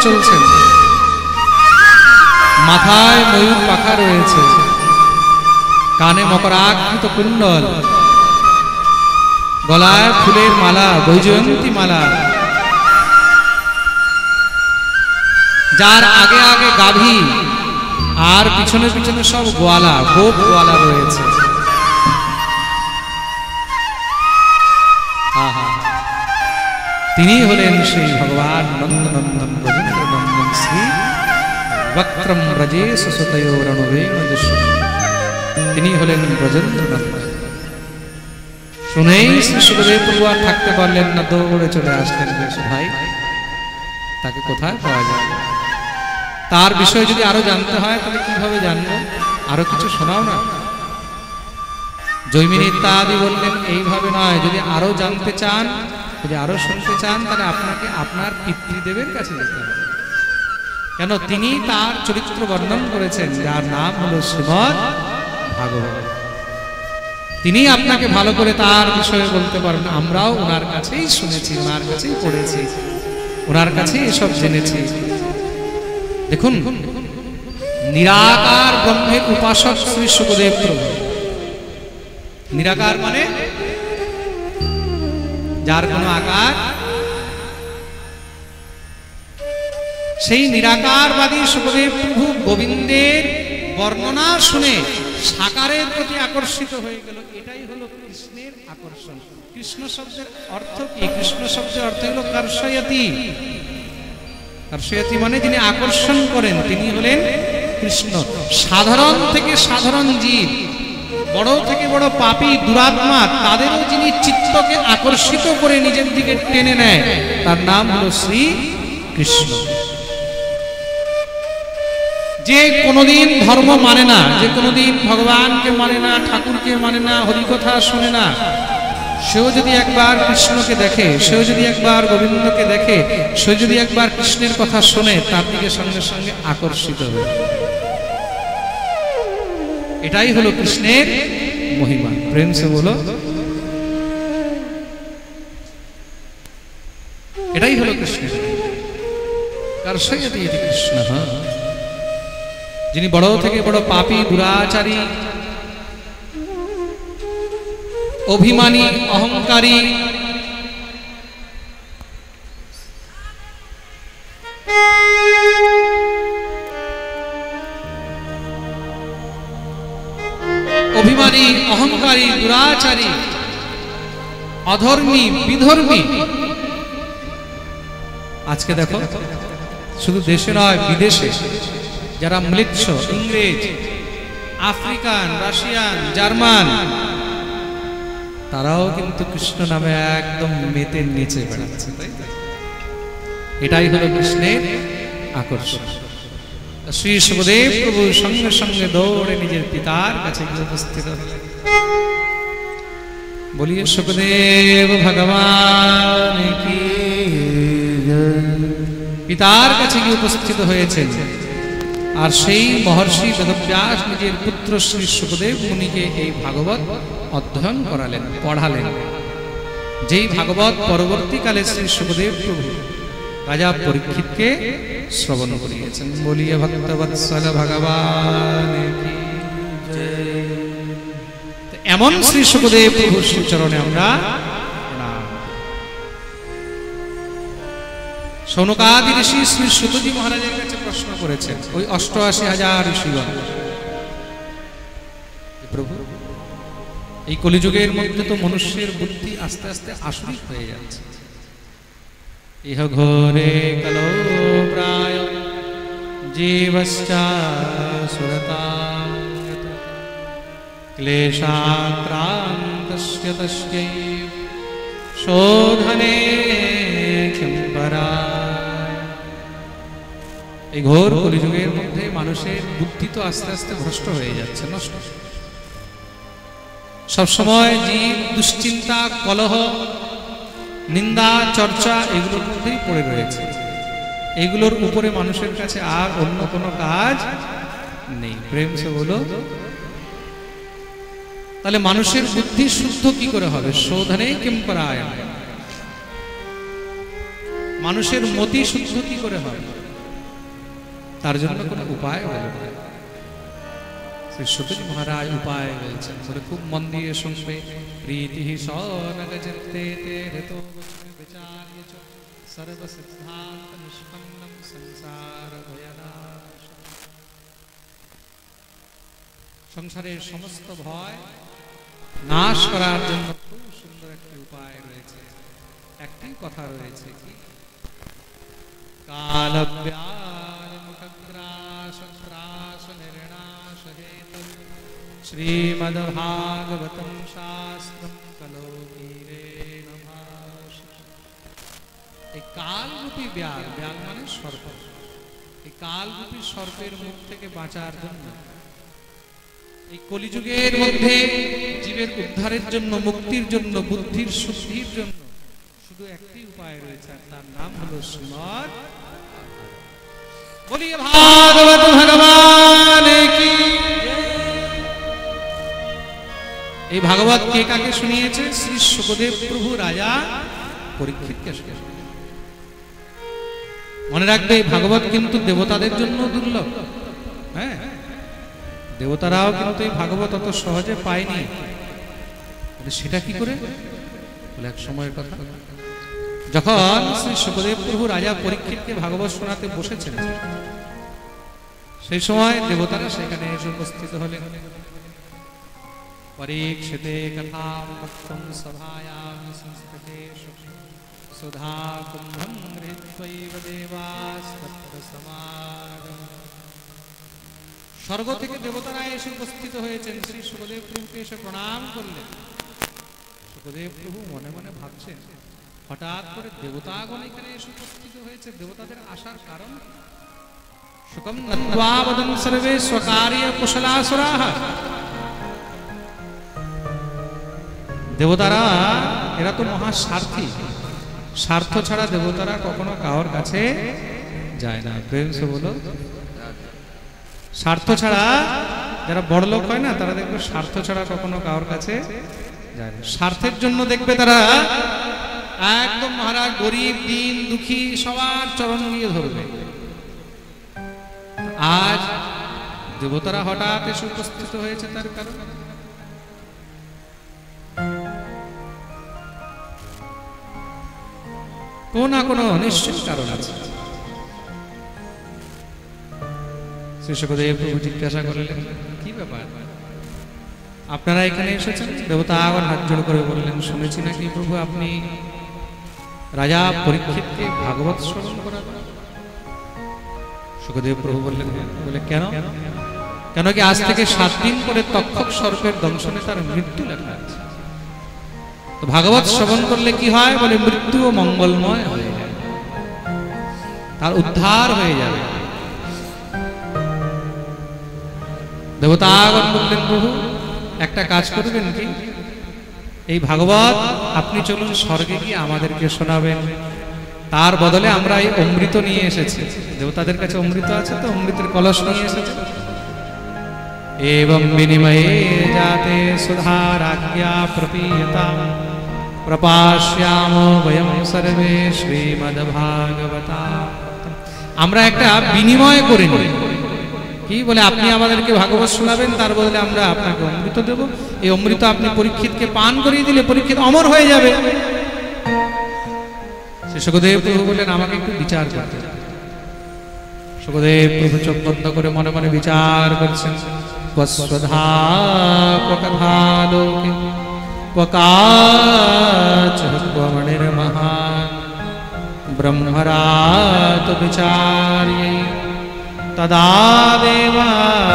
চলছেন, মাথায় ময়ূর পাখা রয়েছে, কানে মকরাকৃত কুণ্ডল, গলায় ফুলের মালা, বৈজয়ন্তী মালা, যার আগে আগে গাভী আর পিছনে পিছনে সব গোয়ালা, গোপ গোয়ালা রয়েছে। তিনি হলেন সেই ভগবান নন্দনন্দন ব্রজেন্দ্র নন্দন শ্রী বক্রম ব্রজেশ সুতয়োরণুবেণ যশু। তিনি হলেন ব্রজেন্দ্র নন্দন। শুনেই শ্রী সুখদেব প্রভু আর থাকতে পারলেন না, দৌড়ে চলে আসলেন। বেশ ভাই, তাকে কোথায় পাওয়া যায়? তার বিষয়ে যদি আরো জানতে হয় তাহলে কিভাবে জানবো? আরো কিছু শোনাও না। জৈমিনী ইত্যাদি বললেন এইভাবে নয়, যদি আরো জানতে চান, যদি আরো শুনতে চান, তাহলে আপনাকে আপনার পিতৃদেবের কাছে যেতে হবে। কেন? তিনি তার চরিত্র বর্ণন করেছেন, যার নাম হলো শ্রীমদ্ ভাগবত। তিনি আপনাকে ভালো করে তার বিষয়ে বলতে পারবেন। আমরাও ওনার কাছেই শুনেছি, ওনার কাছেই পড়েছি, ওনার কাছেই এসব জেনেছি। দেখুন, নিরাকার ব্রহ্মের উপাসক শ্রী সুখদেব প্রভু। নিরাকার মানে যার কোনো আকার, সেই নিরাকারবাদী সুখদেব প্রভু গোবিন্দের বর্ণনা শুনে সাকারের প্রতি আকর্ষিত হয়ে গেল। এটাই হলো কৃষ্ণের আকর্ষণ। কৃষ্ণ শব্দের অর্থ কি? কৃষ্ণ শব্দের অর্থ হলো কর্ষয়তি। কর্ষয়তি মানে যিনি আকর্ষণ করেন, তিনি হলেন কৃষ্ণ। সাধারণ থেকে সাধারণ জীব, বড় থেকে বড় পাপী দুরাত্মা, তাদেরও যিনি চিত্তকে আকর্ষিত করে নিজের দিকে টেনে নেয়, তার নাম হলো শ্রী কৃষ্ণ। যে কোনোদিন ধর্ম মানে না, যে কোনোদিন ভগবানকে মানে না, ঠাকুরকে মানে না, হরিকথা শোনে না, সেও যদি একবার কৃষ্ণকে দেখে, সেও যদি একবার গোবিন্দকে দেখে, সে যদি একবার কৃষ্ণের কথা শোনে, তার দিকে সঙ্গে সঙ্গে আকর্ষিত হয়। এটাই হলো কৃষ্ণের মহিমা। প্রেম সে বলো, এটাই হলো কৃষ্ণের কর্ষয়তি ইতি কৃষ্ণ। যিনি বড় থেকে বড় পাপী, দুরাচারী, অভিমানী, অহংকারী, অভিমানী, অহংকারী, দুরাচারী, অধর্মী, বিধর্মী। আজকে দেখো, শুধু দেশে নয়, বিদেশে যারা ম্লেচ্ছ, ইংরেজ, আফ্রিকান, রাশিয়ান, জার্মান, তারাও কিন্তু কৃষ্ণ নামে একদম মেতে নেচে বেড়াচ্ছে। এটাই হলো কৃষ্ণের আকর্ষণ। শ্রী সুখদেব প্রভু সঙ্গে সঙ্গে দৌড়ে নিজের পিতার কাছে গিয়ে উপস্থিত হলেন। বলিয়ে সুখদেব ভগবান কি জয়। পিতার কাছে গিয়ে উপস্থিত হয়েছেন। আর সেই মহর্ষি বেদব্যাস নিজের পুত্র শ্রী সুখদেব মুনিকে এই ভাগবত অধ্যয়ন করালেন, পড়ালেন। যেই ভাগবত পরবর্তীকালে শ্রী সুখদেব প্রভু রাজা পরীক্ষিতকে শ্রবণ করিয়েছেন। বলিয়ে ভক্তবৎসল ভগবান কি জয়। এমন শ্রী সুখদেব প্রভুর শ্রীচরণে আমরা সৌনকাদি ঋষি শ্রী সুতজি মহারাজের কাছে প্রশ্ন করেছেন, ওই ৮৮,০০০ ঋষিগণ, প্রভু এই কলিযুগের মধ্যে তো মনুষ্যের বুদ্ধি আস্তে আস্তে আসরিক হয়ে যাচ্ছে। ইহ ঘোরে কলো প্রায় জীবশ্চাসুরতাং ক্লেশাক্রান্তস্য তস্যৈব শোধনে কিম্পরায়। এই ঘোর কলিযুগের মধ্যে মানুষের বুদ্ধি তো আস্তে আস্তে ভ্রষ্ট হয়ে যাচ্ছে, নষ্ট। সবসময় জীব দুশ্চিন্তা, কলহ, নিন্দা, চর্চা এগুলোর মধ্যেই পড়ে রয়েছে। এগুলোর উপরে মানুষের কাছে আর অন্য কোনো কাজ নেই। প্রেম সে বলো, তাহলে মানুষের বুদ্ধি শুদ্ধ কি করে হবে? শোধনে কিম্পরায়। মানুষের মতি শুদ্ধ কি করে হবে? তার জন্য কোনো উপায় বলে না। শ্রী সূতজি মহারাজ উপায় বলছেন, বলে খুব মন দিয়ে শুনবে। প্রীতি সনগজন্তে হেতো বিচার্য চ সর্ব সিদ্ধান্ত নিষ্পন্নম সংসার ভয়নাশ। সংসারের সমস্ত ভয় নাশ করার জন্য খুব সুন্দর একটি উপায় রয়েছে, একটি কথা রয়েছে কি, কালব্যাস নির্ণাশ হেতু শ্রীমদ্ভাগবতম শাস্ত্রম কলোকিরে নমাস। এই কালরূপী ব্যাল, ব্যাল মানে সর্প, এই কালরূপী সর্পের মুখ থেকে বাঁচার জন্য, এই কলিযুগের মধ্যে জীবের উদ্ধারের জন্য, মুক্তির জন্য, বুদ্ধির শুদ্ধির জন্য শুধু একটি উপায় রয়েছে, আর তার নাম হলো শ্রীমদ্ বলিয়ে ভাগবত ভগবান কি। এই ভাগবত কে কাকে শুনিয়েছে? শ্রী শুকদেব প্রভু রাজা পরীক্ষিতকে শুনিয়েছে। মনে রাখবে এই ভাগবত কিন্তু দেবতাদের জন্য দুর্লভ। হ্যাঁ, দেবতারাও কিন্তু এই ভাগবত অত সহজে পায়নি। সেটা কি করে বলে, এক সময়ের কথা, যখন শ্রী শুকদেব প্রভু রাজা পরীক্ষিতকে ভাগবত শোনাতে বসেছেন, সেই সময় দেবতারা সেখানে এসে উপস্থিত হলেন। পরীক্ষিতে কথাম বক্তুম সভায়াম সংস্কৃতে সুধা কুম্ভং গৃহীত্বৈব দেবাস্তত্র সমাগম। স্বর্গ থেকে দেবতারা এসে উপস্থিত হয়েছেন, শ্রী শুকদেব প্রভুকে এসে প্রণাম করলেন। শুকদেব প্রভু মনে মনে ভাবছেন, হঠাৎ করে দেবতাগণ এখানে এসে উপস্থিত হয়েছে, দেবতাদের আসার কারণ? শুকম নত্বা বদন সর্বে স্বকার্য কুশলাসুরাঃ। দেবতারা এরা তো মহা স্বার্থী, স্বার্থ ছাড়া দেবতারা কখনো কারোর কাছে যায় না। প্রেম সে বলো, স্বার্থ ছাড়া যারা বড় লোক হয় না, তারা দেখবে স্বার্থ ছাড়া কখনো কারোর কাছে যায় না। স্বার্থের জন্য দেখবে তারা একদম মহারাজ গরিব দিন দুঃখী সবার চরণ গিয়ে ধরবে। আজ দেবতারা হঠাৎ এসে উপস্থিত হয়েছে, তার কারণ কোন না কোন নিশ্চিত কারণ আছে। শ্রী শুকদেব প্রভু জিজ্ঞাসা করলেন, কি ব্যাপার আপনারা এখানে এসেছেন? দেবতা আবার হাত জোড় করে বললেন, শুনেছি নাকি প্রভু আপনি রাজা পরীক্ষিতকে ভাগবত শ্রবণ করাবেন। শুকদেব প্রভু বললেন, বলে কেন? কেন কি আজ থেকে 7 দিন পরে তক্ষক সর্পের দংশনে তার মৃত্যু লেখা আছে। তো ভাগবত শ্রবণ করলে কি হয়? বলে মৃত্যু ও মঙ্গলময় হয়ে যায়, তার উদ্ধার হয়ে যাবে। দেবতাগণ বললেন, প্রভু একটা কাজ করবেন কি, এই ভাগবত আপনি চলুন স্বর্গে গিয়ে আমাদেরকে শোনাবেন, তার বদলে আমরা এই অমৃত নিয়ে এসেছি। দেবতাদের কাছে অমৃত আছে, তো অমৃতের কলস নিয়ে এসেছে। एवं विनिमये जाते सुधाराज्ञा प्रपीयतां प्रपाश्यामो वयं सर्वे श्रीमद्भागवता। আমরা একটা বিনিময় করে নিই, কি বলে আপনি আমাদেরকে ভাগবত শোনাবেন, তার বদলে আমরা আপনাকে অমৃত দেব। এই অমৃত আপনি পরীক্ষিতকে পান করিয়ে দিলে পরীক্ষিত অমর হয়ে যাবে। শ্রী শুকদেব প্রভু বললেন, আমাকে একটু বিচার করতে। শুকদেব প্রভু চোখ বন্ধ করে মনে মনে বিচার করছেন। स्वधा क्वकथालोके क्वकाच क्वमणिर्महान् ब्रह्मरात विचार्ये तदा देवाञ्जहास।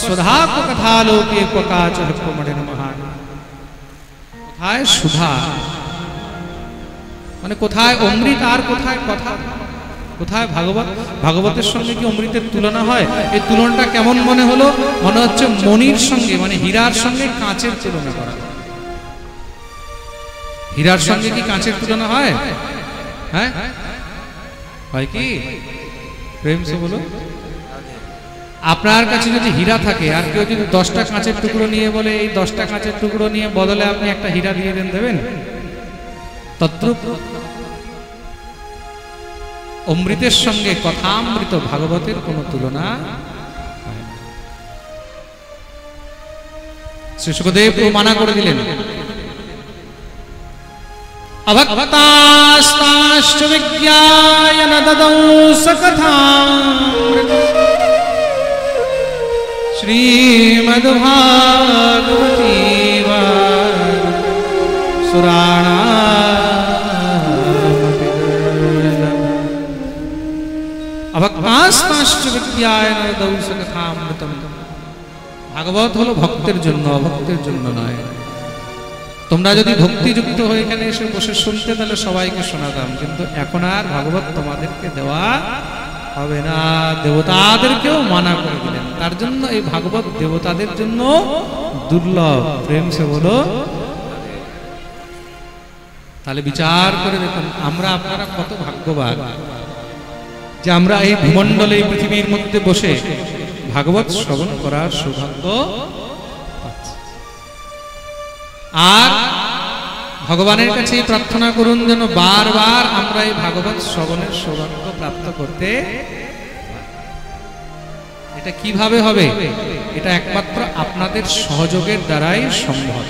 स्वधा क्वकथालोके क्वकाच क्वमणिर्महान्। কোথায় সুধা মানে কোথায় অমৃত আর কোথায় কথা, কোথায় ভাগবত? ভাগবতের সঙ্গে কি অমৃতের তুলনা হয়? এই তুলনাটা কেমন মনে হলো? মনে হচ্ছে মণির সঙ্গে মানে হীরার সঙ্গে কাঁচের তুলনা করা। হীরার সঙ্গে কি কাঁচের তুলনা হয়? হ্যাঁ হয় কি? প্রেম সে বলো, আপনার কাছে যদি হীরা থাকে আর কেউ যদি 10টা কাঁচের টুকরো নিয়ে বলে এই 10টা কাঁচের টুকরো নিয়ে বদলে আপনি একটা হীরা দিয়ে দেন, দেবেন? তদ্রূপ অমৃতের সঙ্গে কথামৃত ভাগবতের কোনো তুলনা। শ্রী সুখদেব মানা করে দিলেন, অভক্তাস্তাশ্চ বিজ্ঞায় ন দদৌ সকথামৃতম শ্রীমদ্ভাগবতী সুরাণামপি দুর্লভম। অভক্তাস্তাশ্চ বিজ্ঞায় ন দদৌ সকথামৃতম। ভাগবত হলো ভক্তের জন্য, অভক্তের জন্য নয়। তোমরা যদি ভক্তিযুক্ত হয়ে এখানে এসে বসে শুনতে, তাহলে সবাইকে শোনাতাম, কিন্তু এখন আর ভাগবত তোমাদেরকে দেওয়া হবে না। দেবতাদেরকেও মানা করে দিলেন। তার জন্য এই ভাগবত দেবতাদের জন্য দুর্লভ। প্রেম সে বলো। তাহলে বিচার করে দেখুন আমরা আপনারা কত ভাগ্যবান যে আমরা এই ভূমণ্ডলে, এই পৃথিবীর মধ্যে বসে ভাগবত শ্রবণ করার সৌভাগ্য পাচ্ছি। আর ভগবানের কাছে প্রার্থনা করুন যেন বারবার আমরা এই ভাগবত শ্রবণের সৌভাগ্য প্রাপ্ত করতে। এটা কিভাবে হবে? এটা একমাত্র আপনাদের সহযোগের দ্বারাই সম্ভব।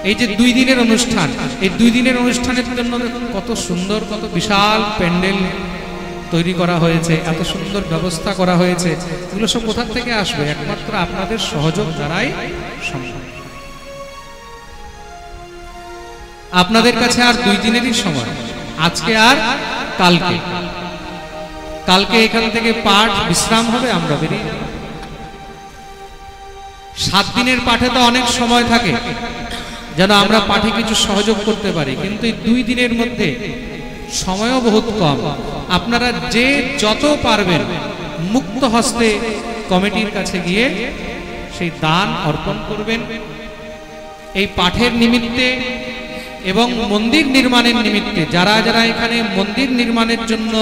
এই যে 2 দিনের অনুষ্ঠান, এই 2 দিনের অনুষ্ঠানের জন্য কত সুন্দর, কত বিশাল প্যান্ডেল তৈরি করা হয়েছে, এত সুন্দর ব্যবস্থা করা হয়েছে। এগুলো সব কোথা থেকে আসবে? একমাত্র আপনাদের সহযোগ দ্বারাই সম্ভব। আপনাদের কাছে আর 2 দিনেরই সময়, আজকে আর কালকে। কালকে এখান থেকে পাঠ বিশ্রাম হবে, আমরা বেরিয়ে যাব। 7 দিনের পাঠে তো অনেক সময় থাকে, যেন আমরা পাঠে কিছু সহযোগ করতে পারি, কিন্তু এই 2 দিনের মধ্যে সময়ও বহুত কম। আপনারা যে যত পারবেন মুক্ত হস্তে কমিটির কাছে গিয়ে সেই দান অর্পণ করবেন। এই পাঠের নিমিত্তে এবং মন্দির নির্মাণের নিমিত্তে যারা যারা এখানে মন্দির নির্মাণের জন্য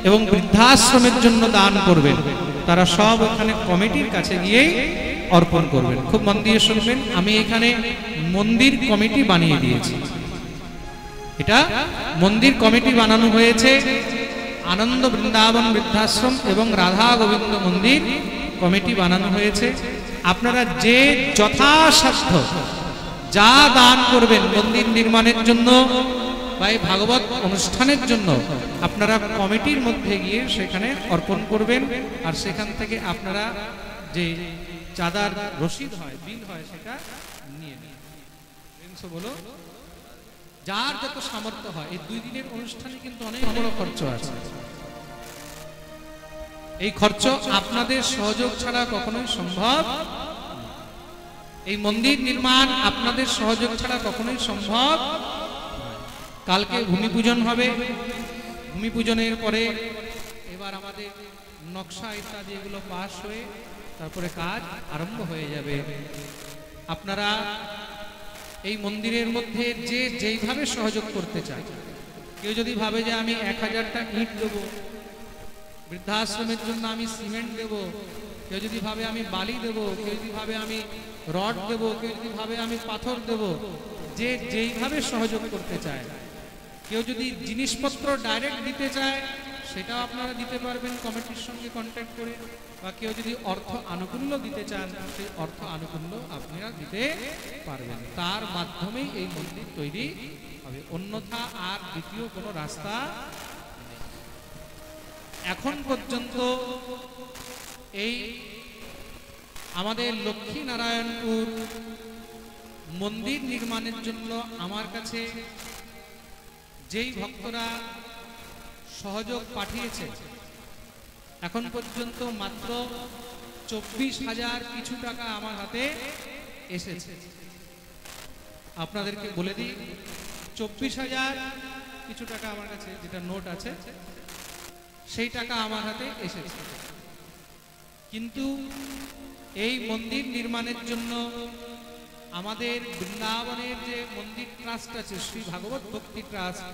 এবং বৃদ্ধাশ্রমের জন্য দান করবেন, তারা সব এখানে কমিটির কাছে গিয়েই অর্পণ করবেন। খুব মন দিয়ে শুনবেন, আমি এখানে মন্দির কমিটি বানিয়ে দিয়েছি। এটা মন্দির কমিটি বানানো হয়েছে আনন্দ বৃন্দাবন বৃদ্ধাশ্রম এবং রাধা গোবিন্দ মন্দির কমিটি বানানো হয়েছে। আপনারা যে যথাসাধ্য যা দান করবেন মন্দির নির্মাণের জন্য বা এই ভাগবত অনুষ্ঠানের জন্য, আপনারা কমিটির মধ্যে গিয়ে সেখানে অর্পণ করবেন। আর সেখান থেকে আপনারা যে চাঁদার রসিদ হয়, বিল হয়, সেটা নিয়ে নেন। বলো, যার যত সামর্থ্য হয়। এই 2 দিনের অনুষ্ঠানে কিন্তু অনেক বড় খরচ আছে। এই খরচ আপনাদের সহযোগ ছাড়া কখনোই সম্ভব। এই মন্দির নির্মাণ আপনাদের সহযোগ ছাড়া কখনোই সম্ভব। কালকে ভূমি পূজন হবে। ভূমি পূজনের পরে এবার আমাদের নকশা ইত্যাদি এগুলো পাস হয়ে তারপরে কাজ আরম্ভ হয়ে যাবে। আপনারা এই মন্দিরের মধ্যে যে যেইভাবে সহযোগ করতে চায়, কেউ যদি ভাবে যে আমি 1000টা ইট দেবো, বৃদ্ধাশ্রমের জন্য আমি সিমেন্ট দেব, কেউ যদি ভাবে আমি বালি দেব, কেউ যদি ভাবে আমি রড দেব, কেউ যদি ভাবে আমি পাথর দেব, যে যেইভাবে সহযোগ করতে চায়। কেউ যদি জিনিসপত্র ডাইরেক্ট দিতে চায়, সেটাও আপনারা দিতে পারবেন কমিটির সঙ্গে কন্ট্যাক্ট করে। বা কেউ যদি অর্থ আনুকূল্য দিতে চান, সেই অর্থ আনুকূল্য আপনারা দিতে পারবেন। তার মাধ্যমেই এই মন্দির তৈরি হবে, অন্যথা আর দ্বিতীয় কোনো রাস্তা নেই। এখন পর্যন্ত এই আমাদের লক্ষ্মী নারায়ণপুর মন্দির নির্মাণের জন্য আমার কাছে যেই ভক্তরা সহযোগ পাঠিয়েছে, এখন পর্যন্ত মাত্র 24,000 কিছু টাকা আমার হাতে এসেছে। আপনাদেরকে বলে দিই, 24,000 কিছু টাকা আমার কাছে যেটা নোট আছে, সেই টাকা আমার হাতে এসেছে। কিন্তু এই মন্দির নির্মাণের জন্য আমাদের বৃন্দাবনের যে মন্দির ট্রাস্ট আছে, শ্রী ভাগবত ভক্তি ট্রাস্ট,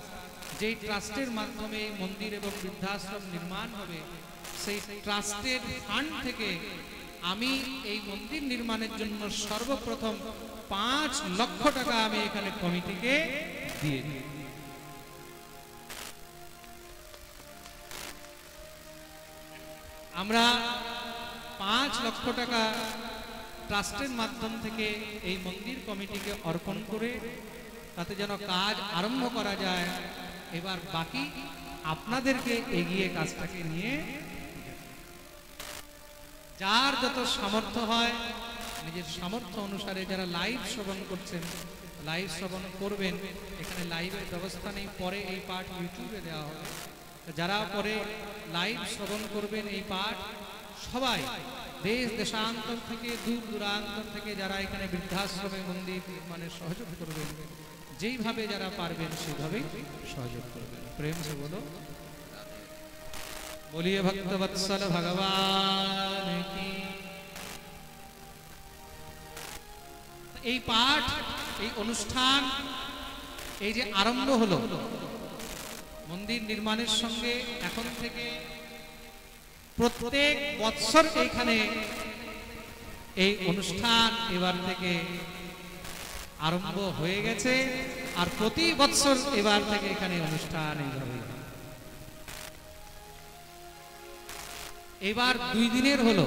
যেই ট্রাস্টের মাধ্যমে মন্দির এবং বৃদ্ধাশ্রম নির্মাণ হবে, সেই ট্রাস্টের ফান্ড থেকে আমি এই মন্দির নির্মাণের জন্য সর্বপ্রথম 5 লক্ষ টাকা আমি এখানে কমিটিকে দিয়ে দিই। আমরা 5 লক্ষ টাকা ট্রাস্টের মাধ্যম থেকে এই মন্দির কমিটিকে অর্পণ করে তাতে যেন কাজ আরম্ভ করা যায়। এবার বাকি আপনাদেরকে এগিয়ে কাজটাকে নিয়ে যার যত সামর্থ্য হয় নিজের সামর্থ্য অনুসারে যারা লাইভ শ্রবণ করছেন লাইভ শ্রবণ করবেন। এখানে লাইভের ব্যবস্থা নেই, পরে এই পাঠ ইউটিউবে দেওয়া হবে। যারা পরে লাইভ শ্রবণ করবেন এই পাঠ, সবাই দেশ দেশান্তর থেকে দূর দূরান্তর থেকে যারা এখানে বৃদ্ধাশ্রমে মন্দির নির্মাণে সহযোগ করবেন, যেইভাবে যারা পারবেন সেইভাবেই সহযোগ করবেন। প্রেম সে বলো বলিয়ে ভক্তবৎসল ভগবান কি। এই পাঠ, এই অনুষ্ঠান, এই যে আরম্ভ হলো মন্দির নির্মাণের সঙ্গে, এখন থেকে প্রত্যেক বৎসর এখানে এই অনুষ্ঠান এবার থেকে আরম্ভ হয়ে গেছে। আর প্রতি বৎসর এবার থেকে এখানে অনুষ্ঠান এইভাবে। এবার 2 দিনের হলো,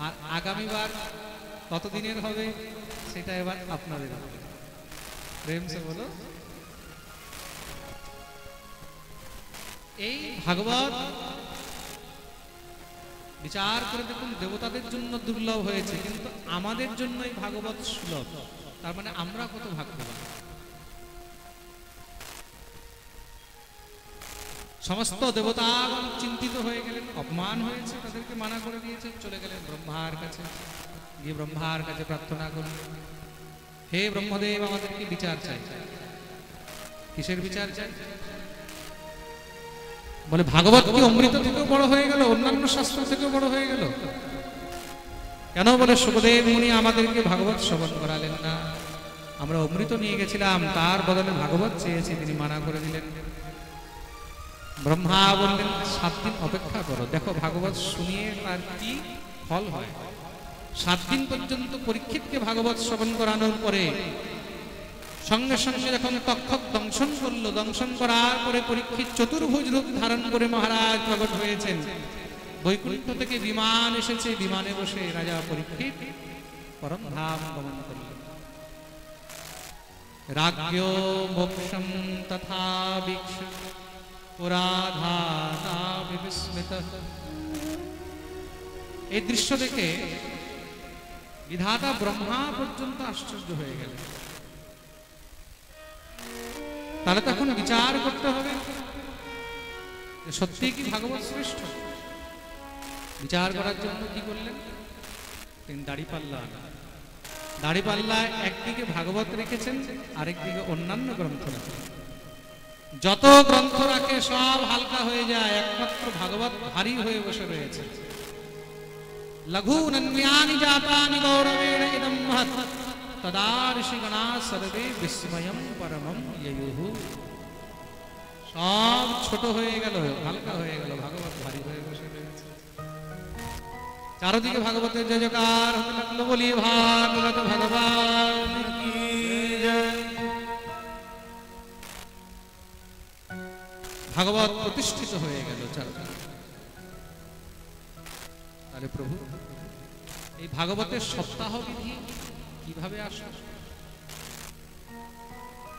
আর আগামীবার কত দিনের হবে সেটা এবার আপনাদের প্রেম সে বলো। এই ভাগবত বিচার করে দেখুন, দেবতাদের জন্য দুর্লভ হয়েছে, কিন্তু আমাদের জন্য এই ভাগবত সুলভ। তার মানে আমরা কত ভাগ্যবান। সমস্ত দেবতাগণ চিন্তিত হয়ে গেলেন, অপমান হয়েছে, তাদেরকে মানা করে দিয়েছে, চলে গেলেন ব্রহ্মার কাছে। গিয়ে ব্রহ্মার কাছে প্রার্থনা করলেন, হে ব্রহ্মদেব, আমাদেরকে বিচার চাই। কিসের বিচার চাই? বলে ভাগবত কি অমৃত থেকেও বড় হয়ে গেল, অন্যান্য শাস্ত্র থেকেও বড় হয়ে গেল? কেন? বলে সুখদেব মুনি আমাদেরকে ভাগবত শ্রবণ করালেন না, আমরা অমৃত নিয়ে গেছিলাম, তার বদলে ভাগবত চেয়েছি, তিনি মানা করে দিলেন। ব্রহ্মা বললেন 7 দিন অপেক্ষা করো, দেখো ভাগবত শুনিয়ে তার কি ফল হয়। 7 দিন পর্যন্ত পরীক্ষিতকে ভাগবত শ্রবণ করানোর পরে সঙ্গে সঙ্গে যখন তক্ষক দংশন করলো, দংশন করার পরে পরীক্ষিত চতুর্ভুজ রূপ ধারণ করে মহারাজ প্রকট হয়েছেন। বৈকুণ্ঠ থেকে বিমান এসেছে, বিমানে বসে রাজা পরীক্ষিত পরম ধাম গমন করলেন। রাজ্ঞ মোক্ষম তথা বীক্ষ পুরাধাতা বিস্মিত। এই দৃশ্য দেখে বিধাতা ব্রহ্মা পর্যন্ত আশ্চর্য হয়ে গেলেন। তাহলে তখন বিচার করতে হবে সত্যি কি ভাগবত শ্রেষ্ঠ। বিচার করার জন্য কি করলেন? তিনি দাড়িপাল্লা একদিকে ভাগবত রেখেছেন, আরেকদিকে অন্যান্য গ্রন্থ রাখেন। যত গ্রন্থ রাখে সব হালকা হয়ে যায়, একমাত্র ভাগবত ভারী হয়ে বসে রয়েছে। লঘু নন্যানি জাতানি গৌরবেণ ইদম মহৎ তদা ঋষিগণা সর্বে বিস্ময়ম পরমম ইয়ুঃ। সব ছোট হয়ে গেল, হালকা হয়ে গেল, ভাগবত ভারী হয়ে বসে রয়েছে। চারদিকে ভাগবতের জয় জয়কার হতে লাগলো। বলিয়ে ভাগবত ভগবান কি জয়। ভাগবত প্রতিষ্ঠিত হয়ে গেল চারদিকে। আরে প্রভু, এই ভাগবতের সপ্তাহ বিধি কিভাবে আসে?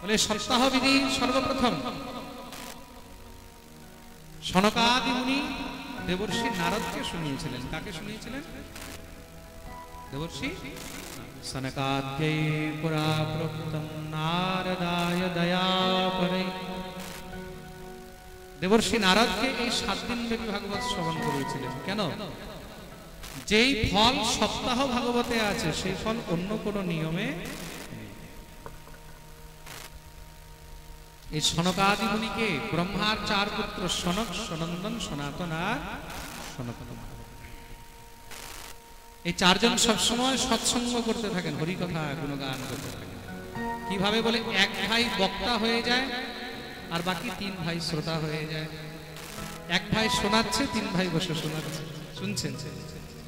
বলে সপ্তাহ বিধি সর্বপ্রথম সনকাদি মুনি দেবর্ষি নারদকে শুনিয়েছিলেন। কাকে শুনিয়েছিলেন? দেবর্ষি সনকাদ্যৈ পুরা প্রক্তম নারদায় দয়াপরে। দেবর্ষি নারদকে এই 7 দিন ব্যাপী ভাগবত শ্রবণ করিয়েছিলেন। কেন? যেই ফল সপ্তাহ ভাগবতে আছে সেই ফল অন্য কোন নিয়মে। এই সনকাদি মুনিকে ব্রহ্মার 4 পুত্র সনক, সনন্দন, সনাতন আর সনাতন, এই 4 জন সবসময় সৎসঙ্গ করতে থাকেন, হরিকথা গুণগান করতে থাকেন। কিভাবে? বলে এক ভাই বক্তা হয়ে যায় আর বাকি 3 ভাই শ্রোতা হয়ে যায়। এক ভাই শোনাচ্ছে, 3 ভাই বসে শোনাচ্ছে, শুনছেন।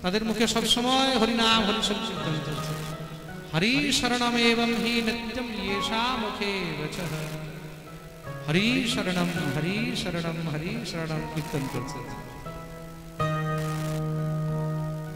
তাদের মুখে সবসময় হরিনাম হরি সংকীর্তন চলছে। হরি শরণমেবং হি নিত্যম ইয়েষা মুখে বচঃ। হরি শরণম হরি শরণম হরি শরণম কীর্তন করছে।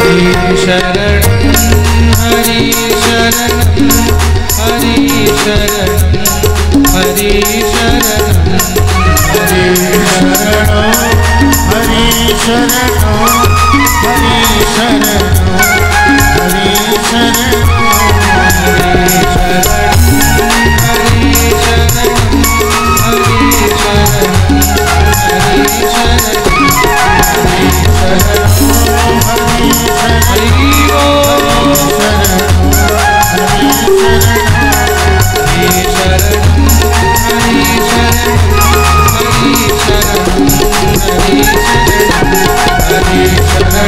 हरि शरणं हरि शरणं हरि शरणं हरि शरणं हरि शरणो हरि शरणो हरि शरणो हरि शरणो हरि शरणं हरि शरणं हरि शरणं हरि शरणं हरि शरणं हरि हरि बोल हरि शरणं हरि शरणं हरि शरणं हरि शरणं हरि शरणं हरि शरणो हरि शरणो हरि शरणो हरि शरणं हरि शरणं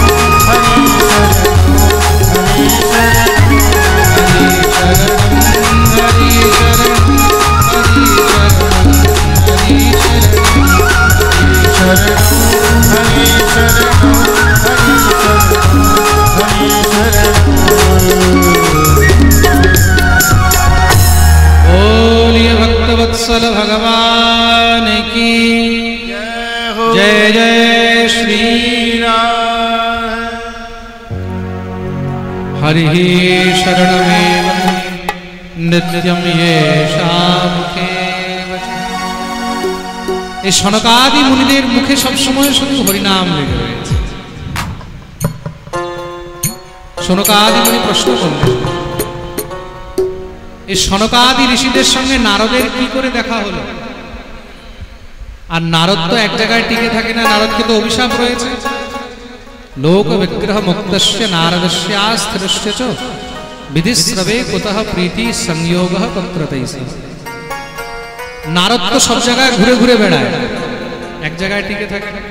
हरि शरणं हरि शरणं शरणो हरि शरणो हरि शरणो हरि शरणो बोलिए भक्तवत्सल भगवान की जय हो जय जय श्री हरि शरणमेव नित्यं येषां मुखे এই সনকাদি মুনিদের মুখে সবসময় শুধু হরিনাম লেগে রয়েছে। সনকাদি মুনি প্রশ্ন করলেন, এই সনকাদি ঋষিদের সঙ্গে নারদের কি করে দেখা হলো? আর নারদ তো এক জায়গায় টিকে থাকে না, নারদকে তো অভিশাপ রয়েছে। লোক বিগ্রহ মুক্তস্য নারদস্যাস্থিরস্য চ বিধিশ্রবে কুতঃ প্রীতি সংযোগঃ তত্রতৈসি। নারদ তো সব জায়গায় ঘুরে ঘুরে বেড়ায়, এক জায়গায় টিকে থাকে না,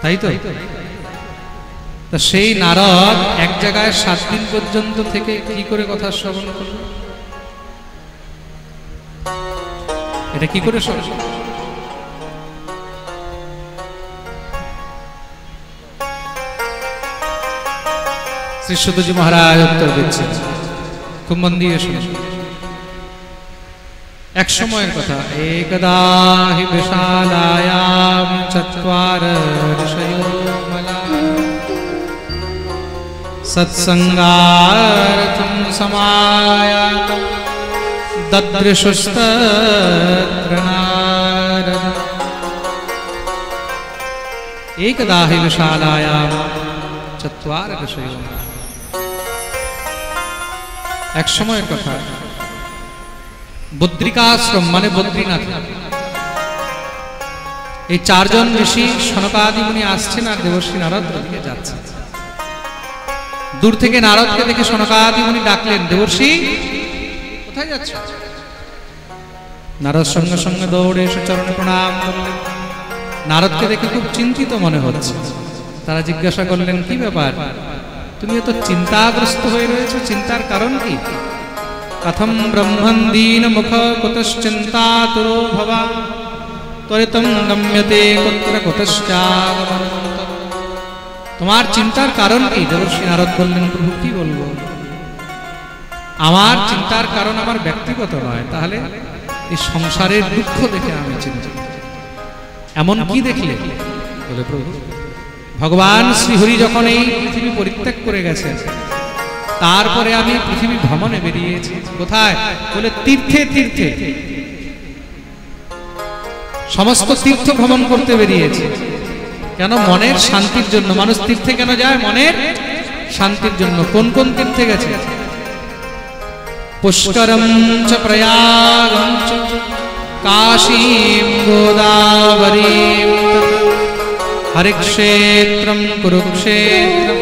তাই তো? তা সেই নারদ এক জায়গায় 7 দিন পর্যন্ত থেকে কি করে কথা শ্রবণ করল? এটা কি করে সম্ভব? শ্রী সুতজি মহারাজ উত্তর দিচ্ছেন, খুব মন দিয়ে শুনে। এক সময়ের কথা, একদা হি বিশালায়াম চত্বার ঋষयो মলাঃ সৎসঙ্গার্থম সমায়াতম দদৃশুস্তত্র নারদ। একদা হি বিশালায়াম চত্বার ঋষयो মলাঃ। এক সময়ের কথা, বদ্রিকাশ্রম মানে বদ্রীনাথ, এই 4 জন ঋষি সনকাদি মুনি আসছেন আর দেবর্ষি নারদ দিকে যাচ্ছে। দূর থেকে নারদকে দেখে সনকাদি মুনি ডাকলেন, দেবর্ষি কোথায় যাচ্ছ? নারদ সঙ্গে সঙ্গে দৌড়ে এসে চরণে প্রণাম করলেন। নারদকে দেখে খুব চিন্তিত মনে হচ্ছে। তারা জিজ্ঞাসা করলেন, কি ব্যাপার, তুমি এত চিন্তাগ্রস্ত হয়ে রয়েছো, চিন্তার কারণ কি? কথম ব্রহ্মণ দীন মুখ কুতশ্চিন্তাতুরো ভবা ত্বরিতং গম্যতে কুত্র কুতশ্চাগমনম। তোমার চিন্তার কারণ কি? দেবর্ষি নারদ বললেন, প্রভু কি বলবো, আমার চিন্তার কারণ আমার ব্যক্তিগত নয়, তাহলে এই সংসারের দুঃখ দেখে আমি চিন্তিত। এমন কি দেখলে? বলে, প্রভু ভগবান শ্রীহরি যখন এই পৃথিবী পরিত্যাগ করে গেছেন, তারপরে আমি পৃথিবী ভ্রমণে বেরিয়েছি। কোথায়? বলে, তীর্থে তীর্থে, সমস্ত তীর্থ ভ্রমণ করতে বেরিয়েছি। কেন? মনের শান্তির জন্য। মানুষ তীর্থে কেন যায়? মনের শান্তির জন্য। কোন কোন তীর্থে গেছে? পুষ্করম চ প্রয়াগম চ কাশীম গোদাবরীম হরিক্ষেত্রম কুরুক্ষেত্রম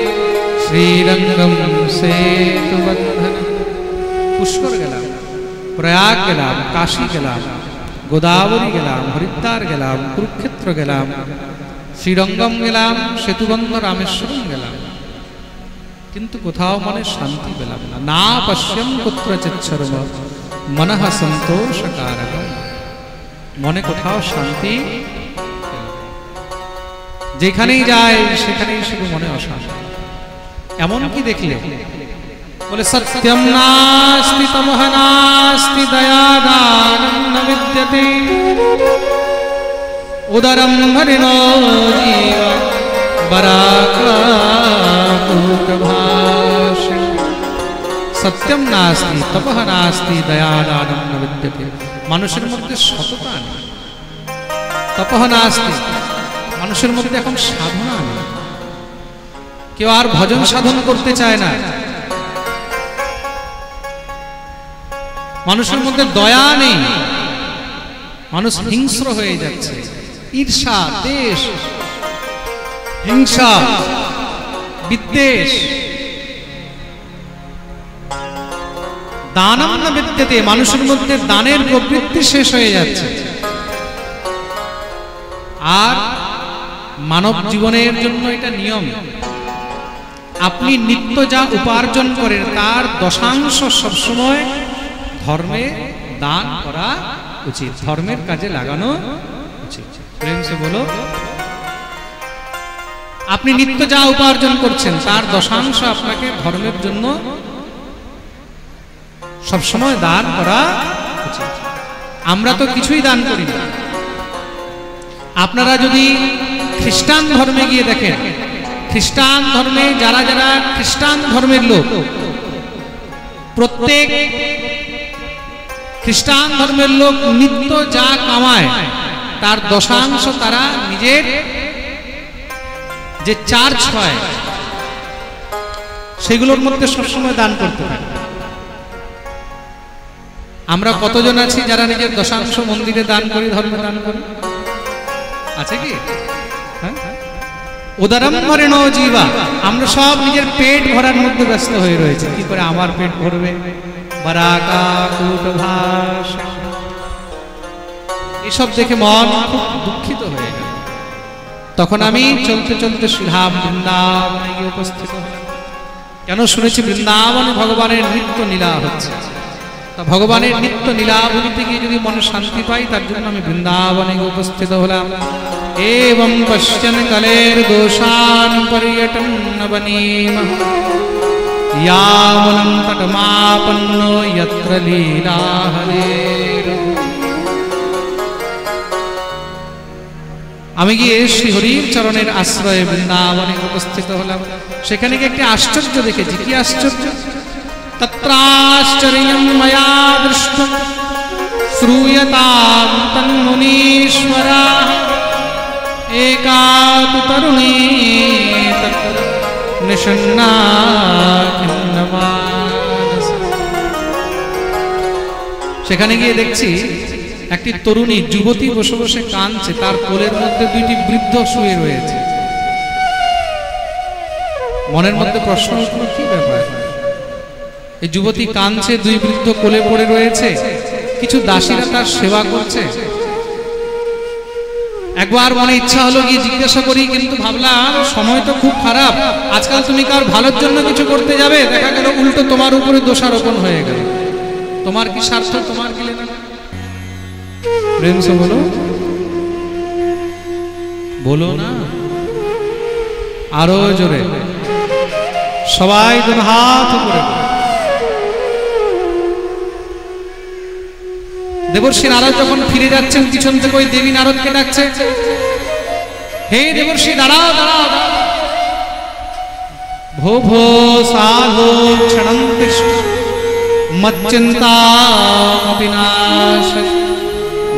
শ্রীরঙ্গম সেতুবন্ধন। পুষ্কর গেলাম, প্রয়াগ গেলাম, কাশী গেলাম, গোদাবরী গেলাম, হরিদ্বার গেলাম, কুরুক্ষেত্র গেলাম, শ্রীরঙ্গম গেলাম, সেতুবন্ধ রামেশ্বরম গেলাম, কিন্তু কোথাও মনে শান্তি পেলাম না। না পশ্যম কুত্রচিৎ সর্ব মনঃ সন্তোষকারকম। মনে কোথাও শান্তি, যেখানেই যায় সেখানেই শুধু মনে অশান্তি। এমন কি দেখলে? বলে, সত্যম নাস্তি তমঃ নাস্তি দয়া দানম ন বিদ্যতে उदरम हरिणो जीव बराकाकुटभाषि सत्यम नास्ति तपः नास्ति दया दानं न विद्यते মানুষের মধ্যে সততা নেই তপः নাস্তি মানুষের মধ্যে এখন সাধনা নেই কেউ আর ভজন সাধন করতে চায় না মানুষের মধ্যে দয়া নেই মানুষ হিংস্র হয়ে যাচ্ছে ঈর্ষা দেশ হিংসা বিদ্বেষ দানম না বিদ্যতে মানুষের মধ্যে দানের প্রবৃত্তি শেষ হয়ে যাচ্ছে আর মানব জীবনের জন্য এটা নিয়ম আপনি নিত্য যা উপার্জন করেন তার দশাংশ সবসময় ধর্মে দান করা উচিত ধর্মের কাজে লাগানো উচিত প্রেম সে বলো আপনি নিত্য যা উপার্জন করছেন তার দশাংশ আপনাকে ধর্মের জন্য সবসময় দান করা উচিত আমরা তো কিছুই দান করি না আপনারা যদি খ্রিস্টান ধর্মে গিয়ে দেখেন খ্রিস্টান ধর্মে যারা যারা খ্রিস্টান ধর্মের লোক প্রত্যেক খ্রিস্টান ধর্মের লোক নিত্য যা কামায় তার দশাংশ তারা নিজের যে চার্চ হয় সেগুলোর মধ্যে সবসময় দান করতে হয় আমরা কতজন আছি যারা নিজের দশাংশ মন্দিরে দান করি ধর্মে দান করি আছে কি উদারম হরিণো জীবা আমরা সব নিজের পেট ভরার মধ্যে ব্যস্ত হয়ে রয়েছে কি করে আমার পেট ভরবে বারাকাকুটভাষি এসব দেখে মন খুব দুঃখিত হয়ে গেল তখন আমি চলতে চলতে শ্রীধাম বৃন্দাবনে গিয়ে উপস্থিত হলাম কেন শুনেছি বৃন্দাবনে ভগবানের নিত্য লীলা হচ্ছে তা ভগবানের নিত্য লীলাভূমিতে গিয়ে যদি মনে শান্তি পাই তার জন্য আমি বৃন্দাবনে গিয়ে উপস্থিত হলাম एवं पश्यन् कलेर दोषान् पर्यटन् वनेमः यामुनं तटमापन्नो यत्र लीला हरेर আমি গিয়ে শ্রী হরির চরণের আশ্রয়ে বৃন্দাবনে উপস্থিত হলাম সেখানে গিয়ে একটি আশ্চর্য দেখেছি কি আশ্চর্য তত্রাশ্চর্যং ময়া দৃষ্টং শ্রূয়তাম তন্মুনীশ্বরাঃ एका तु तरुणी तत्र निषण्णा खिन्नमानसा সেখানে গিয়ে দেখছি একটি তরুণী যুবতী বসে বসে কাঁদছে তার কোলের মধ্যে দুইটি বৃদ্ধ শুয়ে রয়েছে মনের মধ্যে প্রশ্ন উঠল কি ব্যাপার এই যুবতী কাঁদছে দুই বৃদ্ধ কোলে পড়ে রয়েছে কিছু দাসীরা তার সেবা করছে একবার মনে ইচ্ছা হলো গিয়ে জিজ্ঞাসা করি কিন্তু ভাবলাম সময় তো খুব খারাপ আজকাল তুমি কার ভালোর জন্য কিছু করতে যাবে দেখা গেল উল্টো তোমার উপরে দোষারোপণ হয়ে গেল তোমার কি স্বার্থ তোমার কি লেনা প্রেম সে বলো বলো না আরো জোরে সবাই দুই হাত উপরে দেবর্ষি নারদ যখন ফিরে যাচ্ছেন পিছন থেকে ওই দেবী নারদকে ডাকছে হে দেবর্ষি দাঁড়াও দাঁড়াও ভো ভো সাধো ক্ষণং তিষ্ঠ মচ্চিন্তামপি নাশ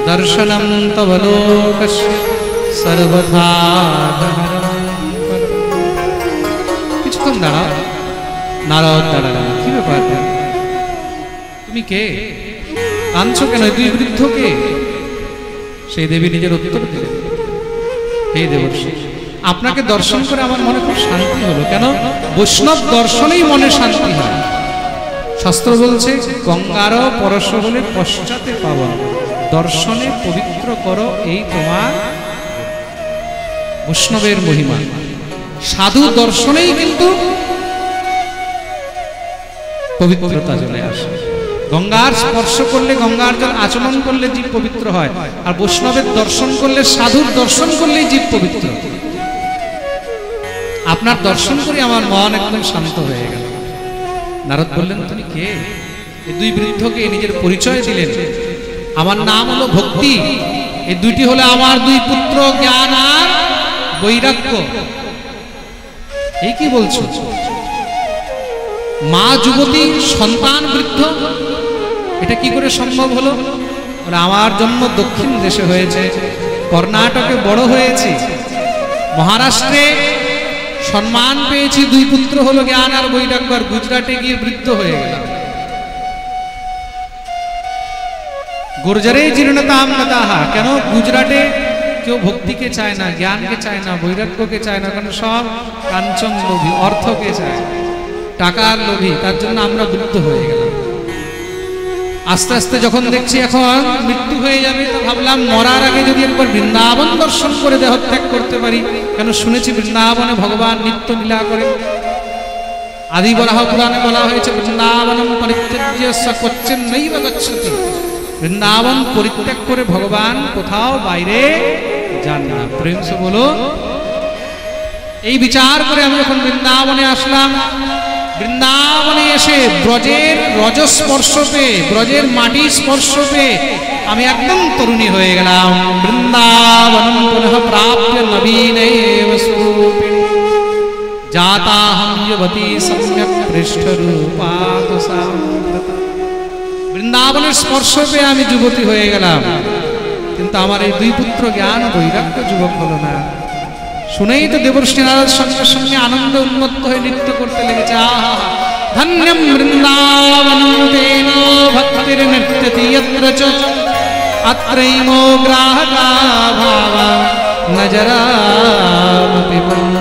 দর্শনম তব লোকস্য সর্বথা কিছুক্ষণ দাঁড়াও নারদ দাঁড়ালেন কি ব্যাপার তুমি কে কাঁদছো কেন দুই বৃদ্ধকে সেই দেবী নিজের উত্তর দিলেন হে দেবর্ষি আপনাকে দর্শন করে আমার মনে খুব শান্তি হলো কেন বৈষ্ণব দর্শনেই মনে শান্তি হয় শাস্ত্র বলছে গঙ্গার পরশ হলে পশ্চাতে পাবন দর্শনে পবিত্র করো এই তোমার বৈষ্ণবের মহিমা সাধু দর্শনেই কিন্তু পবিত্রতা চলে আসে গঙ্গার স্পর্শ করলে গঙ্গার জল আচমন করলে জীব পবিত্র হয় আর বৈষ্ণবের দর্শন করলে সাধুর দর্শন করলেই জীব পবিত্র আপনার দর্শন করে আমার মন একদম শান্ত হয়ে গেল নারদ বললেন তুমি কে এই দুই বৃদ্ধকে নিজের পরিচয় দিলেন আমার নাম হলো ভক্তি এই দুইটি হলো আমার দুই পুত্র, জ্ঞান আর বৈরাগ্য। এই কি বলছো? মা যুবতী, সন্তান বৃদ্ধ, এটা কি করে সম্ভব হলো? বলে আমার জন্ম দক্ষিণ দেশে হয়েছে, কর্ণাটকে বড় হয়েছি, মহারাষ্ট্রে সম্মান পেয়েছি, দুই পুত্র হলো জ্ঞান আর বৈরাগ্য, আর গুজরাটে গিয়ে বৃদ্ধ হয়ে গেলাম। গুর্জরে জীর্ণতাম গতাহা। কেন গুজরাটে কেউ ভক্তিকে চায় না, জ্ঞানকে চায় না, বৈরাগ্যকে চায় না, কারণ সব কাঞ্চন লোভী, অর্থকে চায়, টাকার লোভী। তার জন্য আমরা বৃদ্ধ হয়ে গেলাম। আস্তে আস্তে যখন দেখছি এখন মৃত্যু হয়ে যাবে, তো ভাবলাম মরার আগে যদি একবার বৃন্দাবন দর্শন করে দেহত্যাগ করতে পারি। কেন শুনেছি বৃন্দাবনে ভগবান নিত্য লীলা করে। আদি বরাহ পুরাণে বলা হয়েছে, বৃন্দাবনম পরিত্যজ্য স ক্বচিন নৈব গচ্ছতি। বৃন্দাবন পরিত্যাগ করে ভগবান কোথাও বাইরে যান না। প্রেম সে বলো। এই বিচার করে আমি যখন বৃন্দাবনে আসলাম, বৃন্দাবনে এসে ব্রজের রজস্পর্শ পেয়ে, ব্রজের মাটি স্পর্শ পেয়ে আমি একদম তরুণী হয়ে গেলাম। বৃন্দাবনম পুনঃ প্রাপ্য নবীনৈব স্বরূপিণী জাতাহম যুবতী সম্যক পৃষ্ঠরূপাৎ সাম্প্রতম। বৃন্দাবনের স্পর্শ পেয়ে আমি যুবতী হয়ে গেলাম, কিন্তু আমার এই দুই পুত্র জ্ঞান বৈরাগ্য যুবক হলো না। শুনেই তো দেবর্ষি নারদ সঙ্গে সঙ্গে আনন্দ উন্মত্ত হয়ে নৃত্য করতে লেগেছে। আহা ধন্যম বৃন্দাবনম তেন ভক্তির নৃত্যতি যত্র চ অত্রৈমো গ্রাহকা ভাবা নজরামপি মম।